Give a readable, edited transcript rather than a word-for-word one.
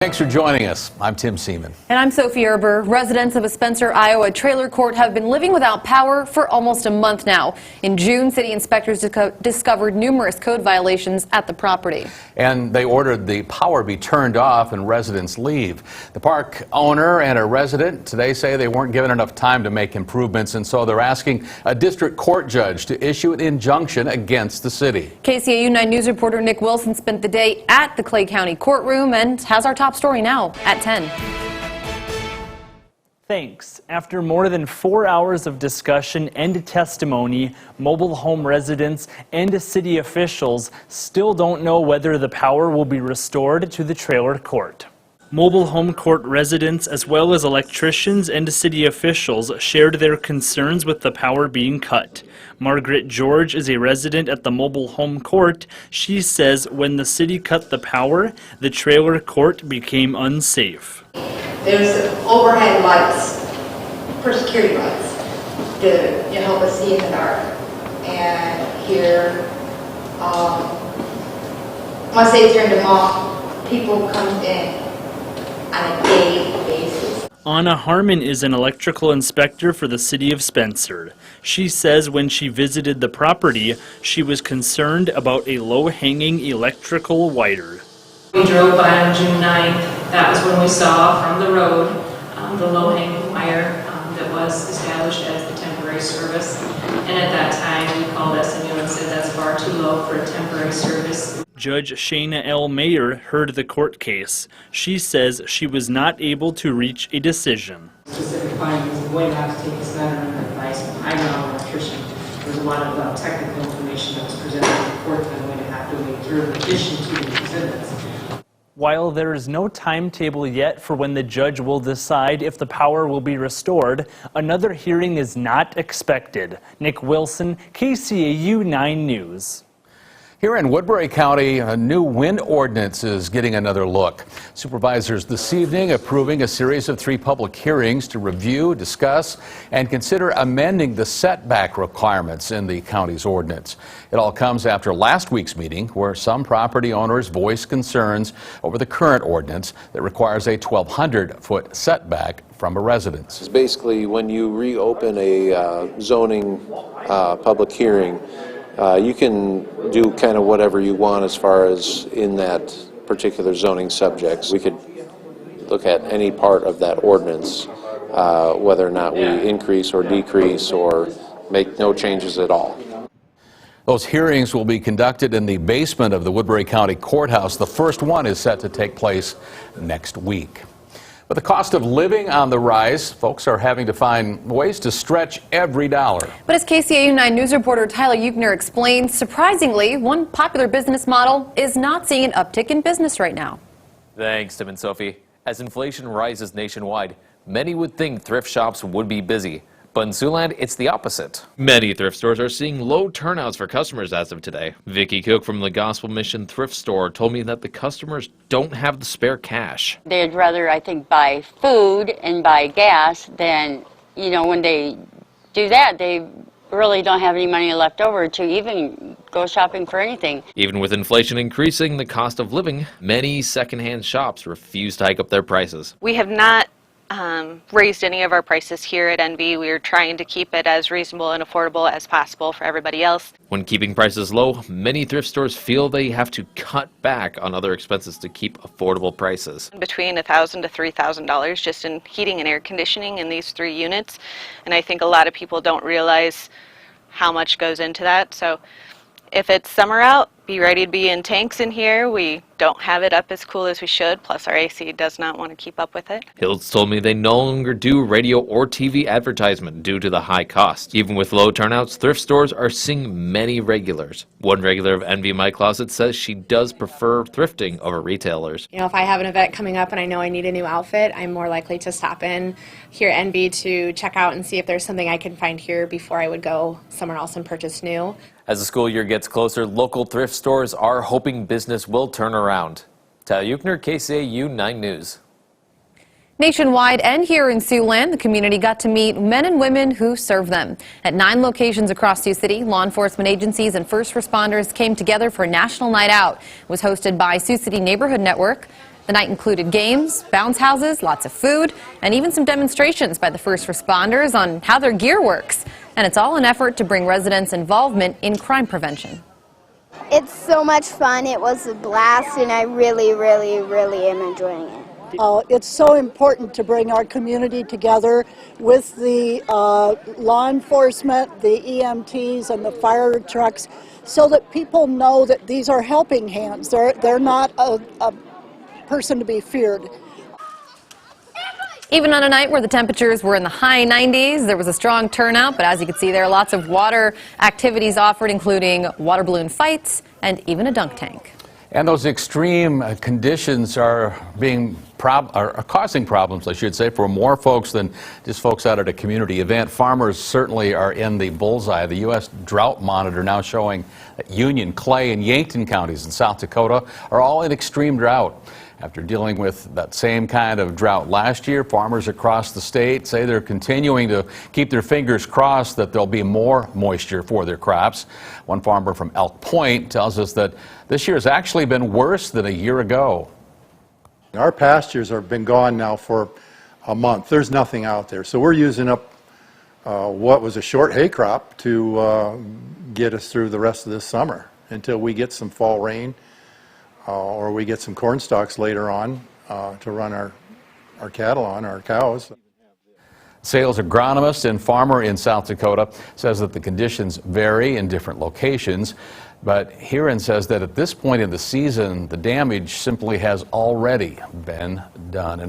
Thanks for joining us. I'm Tim Seaman. And I'm Sophie Erber. Residents of a Spencer, Iowa trailer court have been living without power for almost a month now. In June, city inspectors discovered numerous code violations at the property. And they ordered the power be turned off and residents leave. The park owner and a resident today say they weren't given enough time to make improvements, and so they're asking a district court judge to issue an injunction against the city. KCAU-9 News reporter Nick Wilson spent the day at the Clay County courtroom and has our top story now at 10. Thanks. After more than 4 hours of discussion and testimony, mobile home residents and city officials still don't know whether the power will be restored to the trailer court. Mobile home court residents, as well as electricians and city officials, shared their concerns with the power being cut. Margaret George is a resident at the mobile home court. She says when the city cut the power, the trailer court became unsafe. There's overhead lights for security lights to help us see in the dark. And here, once they turned them off, people come in on a daily basis. Anna Harmon is an electrical inspector for the city of Spencer. She says when she visited the property, she was concerned about a low-hanging electrical wire. We drove by on June 9th. That was when we saw from the road the low-hanging wire that was established as the temporary service. And at that time, we called SMU and said that's far too low for a temporary service. Judge Shayna L. Mayer heard the court case. She says she was not able to reach a decision. Specific findings, I'm going to have to take this matter under advice. I'm not an electrician. There's a lot of technical information that was presented to the court that I'm going to have to wade through in addition to the exhibits. While there is no timetable yet for when the judge will decide if the power will be restored, another hearing is not expected. Nick Wilson, KCAU-9 News. Here in Woodbury County, a new wind ordinance is getting another look. Supervisors this evening approving a series of 3 public hearings to review, discuss, and consider amending the setback requirements in the county's ordinance. It all comes after last week's meeting where some property owners voiced concerns over the current ordinance that requires a 1,200-foot setback from a residence. Basically, when you reopen a zoning public hearing, you can do kind of whatever you want as far as in that particular zoning subjects. We could look at any part of that ordinance, whether or not we increase or decrease or make no changes at all. Those hearings will be conducted in the basement of the Woodbury County Courthouse. The first one is set to take place next week. With the cost of living on the rise, folks are having to find ways to stretch every dollar. But as KCAU-9 News reporter Tyler Euchner explains, surprisingly, one popular business model is not seeing an uptick in business right now. Thanks, Tim and Sophie. As inflation rises nationwide, many would think thrift shops would be busy. But in Siouxland, it's the opposite. Many thrift stores are seeing low turnouts for customers as of today. Vicki Cook from the Gospel Mission Thrift Store told me that the customers don't have the spare cash. They'd rather, I think, buy food and buy gas than, when they do that, they really don't have any money left over to even go shopping for anything. Even with inflation increasing the cost of living, many secondhand shops refuse to hike up their prices. We have not raised any of our prices here at NB. We are trying to keep it as reasonable and affordable as possible for everybody else. When keeping prices low, many thrift stores feel they have to cut back on other expenses to keep affordable prices. Between $1,000 to $3,000 just in heating and air conditioning in these 3 units. And I think a lot of people don't realize how much goes into that. So if it's summer out, be ready to be in tanks in here. We don't have it up as cool as we should, plus our AC does not want to keep up with it. Hills told me they no longer do radio or TV advertisement due to the high cost. Even with low turnouts, thrift stores are seeing many regulars. One regular of Envy My Closet says she does prefer thrifting over retailers. If I have an event coming up and I know I need a new outfit, I'm more likely to stop in here at NB to check out and see if there's something I can find here before I would go somewhere else and purchase new. As the school year gets closer, local thrift stores are hoping business will turn around. Tyler Euchner, KCAU-9 News. Nationwide and here in Siouxland, the community got to meet men and women who serve them. At 9 locations across Sioux City, law enforcement agencies and first responders came together for a national night out. It was hosted by Sioux City Neighborhood Network. The night included games, bounce houses, lots of food, and even some demonstrations by the first responders on how their gear works. And it's all an effort to bring residents' involvement in crime prevention. It's so much fun. It was a blast, and I really am enjoying it. It's so important to bring our community together with the law enforcement, the EMTs, and the fire trucks, so that people know that these are helping hands. They're not a person to be feared. Even on a night where the temperatures were in the high 90s, there was a strong turnout, but as you can see, there are lots of water activities offered, including water balloon fights and even a dunk tank. And those extreme conditions are causing problems, I should say, for more folks than just folks out at a community event. Farmers certainly are in the bullseye. The U.S. Drought Monitor now showing that Union, Clay, and Yankton counties in South Dakota are all in extreme drought. After dealing with that same kind of drought last year, farmers across the state say they're continuing to keep their fingers crossed that there'll be more moisture for their crops. One farmer from Elk Point tells us that this year has actually been worse than a year ago. Our pastures have been gone now for a month. There's nothing out there. So we're using up what was a short hay crop to get us through the rest of this summer until we get some fall rain. Or we get some corn stalks later on to run our cattle on, our cows. Sales agronomist and farmer in South Dakota says that the conditions vary in different locations, but Heron says that at this point in the season, the damage simply has already been done.